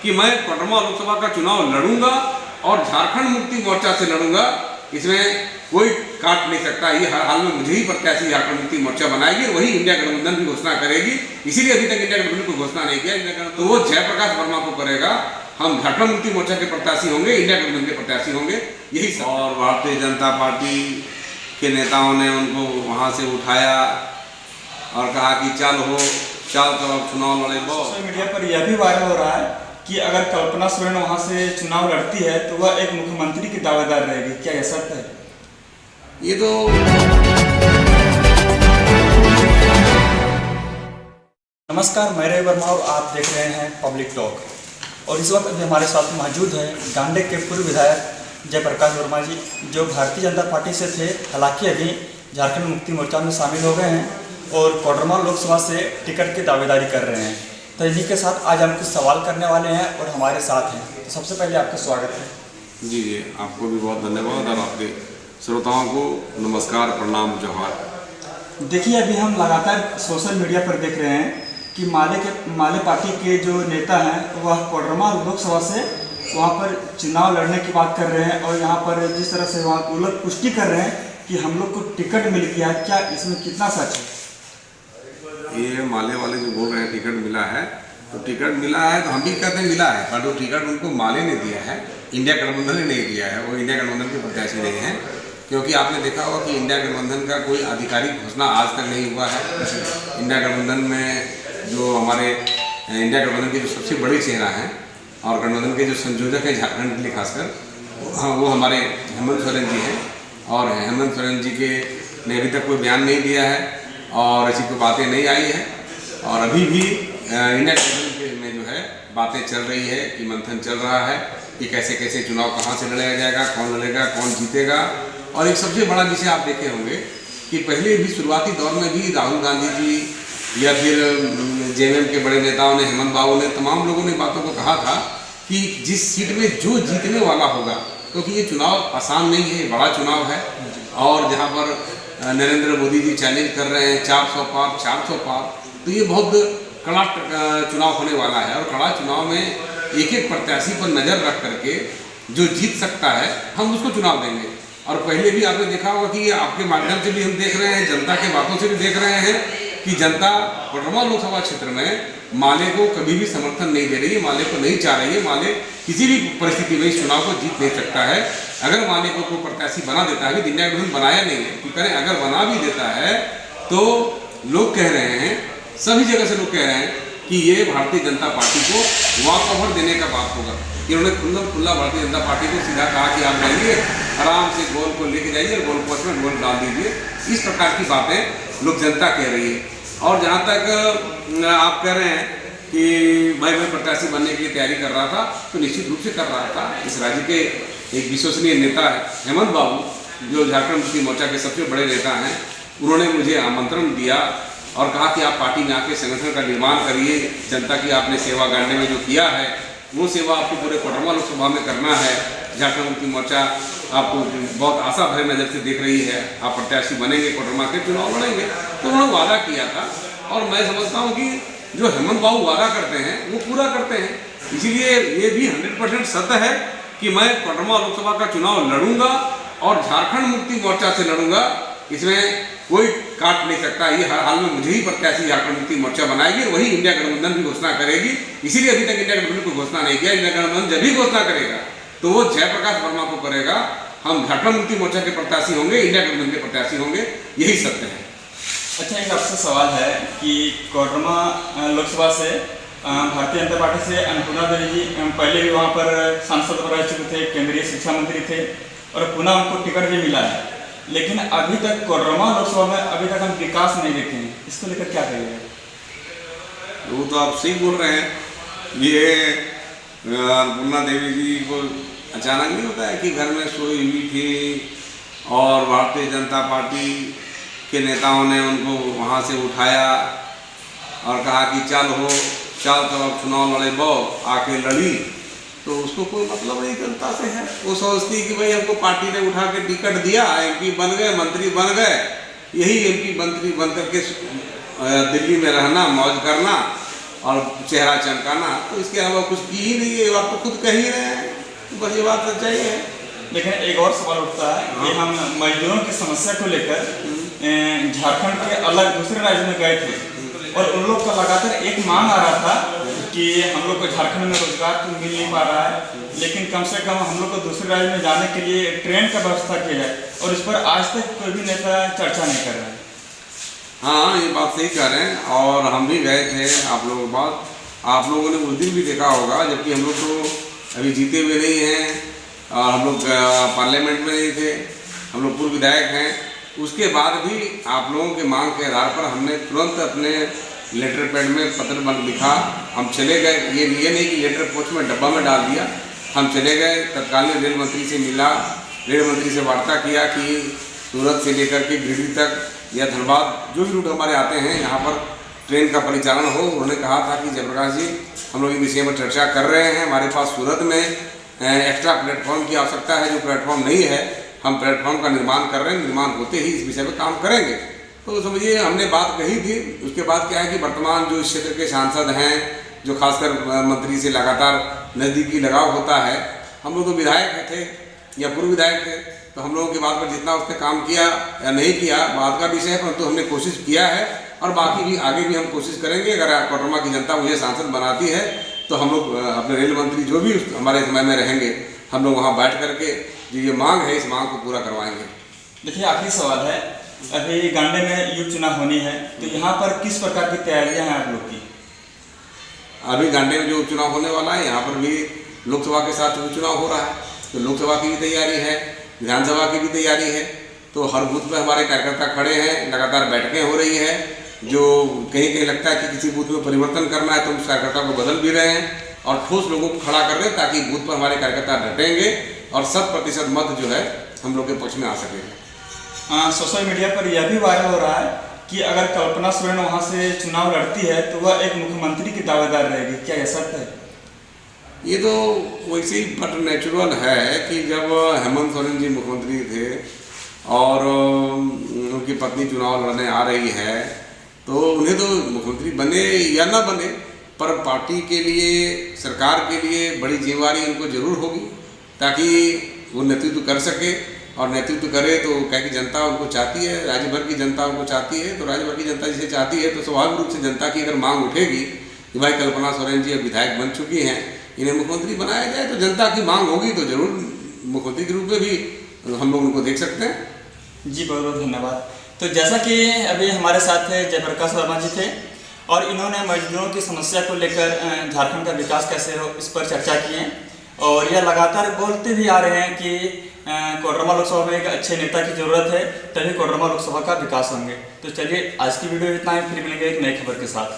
कि मैं कोडरमा लोकसभा का चुनाव लड़ूंगा और झारखंड मुक्ति मोर्चा से लड़ूंगा, इसमें कोई काट नहीं सकता। ये हर हाल में मुझे ही प्रत्याशी झारखंड मुक्ति मोर्चा बनाएगी, वही इंडिया गठबंधन की घोषणा करेगी। इसीलिए अभी तक इंडिया गठबंधन को घोषणा नहीं किया, तो वो जयप्रकाश वर्मा को करेगा। हम झारखंड मुक्ति मोर्चा के प्रत्याशी होंगे, इंडिया गठबंधन के प्रत्याशी होंगे, यही सब। और भारतीय जनता पार्टी के नेताओं ने उनको वहाँ से उठाया और कहा कि चल तो चुनाव लड़े। सोशल मीडिया पर यह भी वायरल हो रहा है कि अगर कल्पना सोरेन वहाँ से चुनाव लड़ती है तो वह एक मुख्यमंत्री की दावेदार रहेगी, क्या यह सत्य है? ये तो नमस्कार, मैं रवि वर्मा और आप देख रहे हैं पब्लिक टॉक। और इस वक्त अभी हमारे साथ मौजूद है गांडे के पूर्व विधायक जयप्रकाश वर्मा जी, जो भारतीय जनता पार्टी से थे, हालांकि अभी झारखंड मुक्ति मोर्चा में शामिल हो गए हैं और कोडरमा लोकसभा से टिकट की दावेदारी कर रहे हैं। तो इन्हीं के साथ आज हम कुछ सवाल करने वाले हैं और हमारे साथ हैं। तो सबसे पहले आपका स्वागत है। जी, आपको भी बहुत धन्यवाद और आपके श्रोताओं को नमस्कार, प्रणाम, जोहार। देखिए, अभी हम लगातार सोशल मीडिया पर देख रहे हैं कि माले पार्टी के जो नेता हैं वह कोडरमा लोकसभा से वहाँ पर चुनाव लड़ने की बात कर रहे हैं और यहाँ पर जिस तरह से वहाँ उलट पुष्टि कर रहे हैं कि हम लोग को टिकट मिल गया, क्या इसमें कितना सच है? ये माले वाले जो बोल रहे हैं टिकट मिला है, तो टिकट मिला है तो हम भी कहते हैं मिला है, पर वो टिकट उनको माले ने दिया है, इंडिया गठबंधन ने नहीं दिया है। वो इंडिया गठबंधन के प्रत्याशी नहीं है, क्योंकि आपने देखा होगा कि इंडिया गठबंधन का कोई आधिकारिक घोषणा आज तक नहीं हुआ है। इंडिया गठबंधन में जो हमारे इंडिया गठबंधन के जो सबसे बड़े चेहरा हैं और गठबंधन के जो संयोजक हैं झारखंड के लिए खासकर, वो हमारे हेमंत सोरेन जी हैं। और हेमंत सोरेन जी के ने अभी तक कोई बयान नहीं दिया है और ऐसी कोई बातें नहीं आई है। और अभी भी इंडिया गठबंधन में जो है बातें चल रही है कि मंथन चल रहा है कि कैसे कैसे चुनाव कहाँ से लड़ाया जाएगा, कौन लड़ेगा, कौन जीतेगा। और एक सबसे बड़ा विषय आप देखे होंगे कि पहले भी शुरुआती दौर में भी राहुल गांधी जी या फिर जेएमएम के बड़े नेताओं ने, हेमंत बाबू ने, तमाम लोगों ने बातों को कहा था कि जिस सीट में जो जीतने वाला होगा, क्योंकि ये चुनाव आसान नहीं है, बड़ा चुनाव है। और जहाँ पर नरेंद्र मोदी जी चैलेंज कर रहे हैं 400 पार, 400 पार, तो ये बहुत कड़ा चुनाव होने वाला है। और कड़ा चुनाव में एक एक प्रत्याशी पर नज़र रख करके जो जीत सकता है हम उसको चुनाव देंगे। और पहले भी आपने देखा होगा कि आपके माध्यम से भी हम देख रहे हैं, जनता के बातों से भी देख रहे हैं कि जनता कोडरमा लोकसभा क्षेत्र में माले को कभी भी समर्थन नहीं दे रही है, माले को नहीं चाह रही है। माले किसी भी परिस्थिति में इस चुनाव को जीत नहीं सकता है। अगर माले को कोई प्रत्याशी बना देता है, इंडिया गठबंधन बनाया नहीं है, क्योंकि अगर बना भी देता है तो लोग कह रहे हैं, सभी जगह से लोग कह रहे हैं कि ये भारतीय जनता पार्टी को वॉक ओवर देने का बात होगा। इन्होंने खुला भारतीय जनता पार्टी को सीधा कहा कि आप जाइए, आराम से गोल को लेके जाइए और गोल पोस्ट में गोल डाल दीजिए। इस प्रकार की बातें लोग जनता कह रही है। और जहाँ तक आप कह रहे हैं कि भाई मैं प्रत्याशी बनने के लिए तैयारी कर रहा था, तो निश्चित रूप से कर रहा था। इस राज्य के एक विश्वसनीय नेता है हेमंत बाबू, जो झारखंड मुक्ति मोर्चा के सबसे बड़े नेता हैं। उन्होंने मुझे आमंत्रण दिया और कहा कि आप पार्टी में आके संगठन का निर्माण करिए, जनता की आपने सेवा गांडे में जो किया है वो सेवा आपको पूरे कोडरमा लोकसभा में करना है। झारखंड मुक्ति मोर्चा आपको बहुत आशा भरे नज़र से देख रही है, आप प्रत्याशी बनेंगे, कोडरमा के चुनाव लड़ेंगे। तो उन्होंने वादा किया था और मैं समझता हूँ कि जो हेमंत बाबू वादा करते हैं वो पूरा करते हैं। इसीलिए ये भी 100% सत्य है कि मैं कोडरमा लोकसभा का चुनाव लड़ूंगा और झारखंड मुक्ति मोर्चा से लड़ूंगा, इसमें कोई काट नहीं सकता। ये हर हाल में मुझे ही प्रत्याशी झारखंड मुक्ति मोर्चा बनाएगी, वही इंडिया गठबंधन की घोषणा करेगी। इसीलिए अभी तक इंडिया गठबंधन को घोषणा नहीं किया। इंडिया गठबंधन जब भी घोषणा करेगा तो वो जयप्रकाश वर्मा को करेगा। हम झारखंड मुक्ति मोर्चा के प्रत्याशी होंगे, इंडिया गठबंधन के प्रत्याशी होंगे, यही सत्य है। अच्छा, एक आपसे सवाल है कि कोडरमा लोकसभा से भारतीय जनता पार्टी से अन्नपूर्णा देवी जी पहले भी वहाँ पर सांसद रह चुके थे, केंद्रीय शिक्षा मंत्री थे और पुनः उनको टिकट भी मिला है, लेकिन अभी तक कोडरमा लोकसभा में अभी तक हम विकास नहीं देखे हैं। इसको लेकर क्या कहिएगा? वो तो आप सही बोल रहे हैं। ये अन्नपूर्णा देवी जी को अचानक नहीं होता है कि घर में सोई हुई थी और भारतीय जनता पार्टी के नेताओं ने उनको वहाँ से उठाया और कहा कि चल तो चुनाव लड़े, आके लड़ी। तो उसको कोई मतलब नहीं जनता से है। वो सोचती कि भाई हमको पार्टी ने उठा के टिकट दिया, एमपी बन गए, मंत्री बन गए, यही एमपी मंत्री बन करके दिल्ली में रहना, मौज करना और चेहरा चमकाना, तो इसके अलावा कुछ की ही नहीं है। ये बात तो खुद कह ही रहे हैं, तो बस ये बात सच्चाई है। लेकिन एक और सवाल उठता है कि हम मजदूरों की समस्या को लेकर झारखंड के अलग दूसरे राज्य में गए थे और उन लोग का लगातार एक मांग आ रहा था कि हम लोग को झारखंड में रोजगार तो मिल नहीं पा रहा है, लेकिन कम से कम हम लोग को दूसरे राज्य में जाने के लिए ट्रेन का व्यवस्था किया जाए, और इस पर आज तक कोई भी नेता चर्चा नहीं कर रहा है। हाँ, ये बात सही कह रहे हैं, और हम भी गए थे आप लोगों के बाद। आप लोगों ने उस दिन भी देखा होगा, जबकि हम लोग तो अभी जीते हुए नहीं हैं और हम लोग पार्लियामेंट में नहीं थे, हम लोग पूर्व विधायक हैं। उसके बाद भी आप लोगों के मांग के आधार पर हमने तुरंत अपने लेटर पैड में पत्र लिखा, हम चले गए। ये नहीं कि लेटर पोस्ट में डब्बा में डाल दिया, हम चले गए, तत्कालीन रेल मंत्री से मिला, रेल मंत्री से वार्ता किया कि सूरत से लेकर के गिरिडीह तक या धनबाद जो भी रूट हमारे आते हैं यहाँ पर ट्रेन का परिचालन हो। उन्होंने कहा था कि जयप्रकाश जी, हम लोग इस विषय में चर्चा कर रहे हैं, हमारे पास सूरत में एक्स्ट्रा प्लेटफॉर्म की आवश्यकता है, जो प्लेटफॉर्म नहीं है हम प्लेटफॉर्म का निर्माण कर रहे हैं, निर्माण होते ही इस विषय पर काम करेंगे। तो समझिए हमने बात कही थी। उसके बाद क्या है कि वर्तमान जो इस क्षेत्र के सांसद हैं, जो खासकर मंत्री से लगातार नज़दीकी लगाव होता है, हम लोग तो विधायक थे या पूर्व विधायक थे, तो हम लोगों की बात पर जितना उसने काम किया या नहीं किया बात का विषय है, परंतु हमने कोशिश किया है और बाकी भी आगे भी हम कोशिश करेंगे। अगर कोडरमा की जनता मुझे सांसद बनाती है तो हम लोग अपने रेल मंत्री जो भी हमारे समय में रहेंगे, हम लोग वहाँ बैठ करके जो ये मांग है इस मांग को पूरा करवाएंगे। देखिए, आखिरी सवाल है, अभी गांडे में युग चुनाव होनी है, तो यहाँ पर किस प्रकार की तैयारियां हैं आप लोग की? अभी गांडे में जो उपचुनाव होने वाला है, यहाँ पर भी लोकसभा के साथ उपचुनाव हो रहा है, तो लोकसभा की भी तैयारी है, विधानसभा की भी तैयारी है। तो हर बूथ पे हमारे कार्यकर्ता खड़े हैं, लगातार बैठकें हो रही है। जो कहीं कहीं लगता है कि किसी बूथ में परिवर्तन करना है तो उस कार्यकर्ता को बदल भी रहे हैं और ठोस लोगों को खड़ा कर रहे हैं, ताकि बूथ पर हमारे कार्यकर्ता डटेंगे और 100% मत जो है हम लोग के पक्ष में आ सकेगा। सोशल मीडिया पर यह भी वायरल हो रहा है कि अगर कल्पना सोरेन वहाँ से चुनाव लड़ती है तो वह एक मुख्यमंत्री की दावेदार रहेगी, क्या यह सत्य है? ये तो वैसे ही बट नेचुरल है कि जब हेमंत सोरेन जी मुख्यमंत्री थे और उनकी पत्नी चुनाव लड़ने आ रही है, तो उन्हें तो मुख्यमंत्री बने या ना बने, पर पार्टी के लिए, सरकार के लिए बड़ी जिम्मेवारी उनको जरूर होगी, ताकि वो नेतृत्व कर सके। और नेतृत्व करे तो क्या कि जनता उनको चाहती है, राज्य भर की जनता उनको चाहती है। तो राज्य भर की जनता जिसे चाहती है तो स्वाभाविक रूप से जनता की अगर मांग उठेगी कि भाई कल्पना सोरेन जी अब विधायक बन चुकी हैं, इन्हें मुख्यमंत्री बनाया जाए, तो जनता की मांग होगी तो जरूर मुख्यमंत्री के रूप में भी हम लोग उनको देख सकते हैं। जी, बहुत बहुत धन्यवाद। तो जैसा कि अभी हमारे साथ जयप्रकाश वर्मा जी थे और इन्होंने मजदूरों की समस्या को लेकर झारखंड का विकास कैसे हो इस पर चर्चा की है, और यह लगातार बोलते भी आ रहे हैं कि कोडरमा लोकसभा में एक अच्छे नेता की जरूरत है, तभी कोडरमा लोकसभा का विकास होंगे। तो चलिए, आज की वीडियो इतना ही, फिर मिलेंगे एक नई खबर के साथ।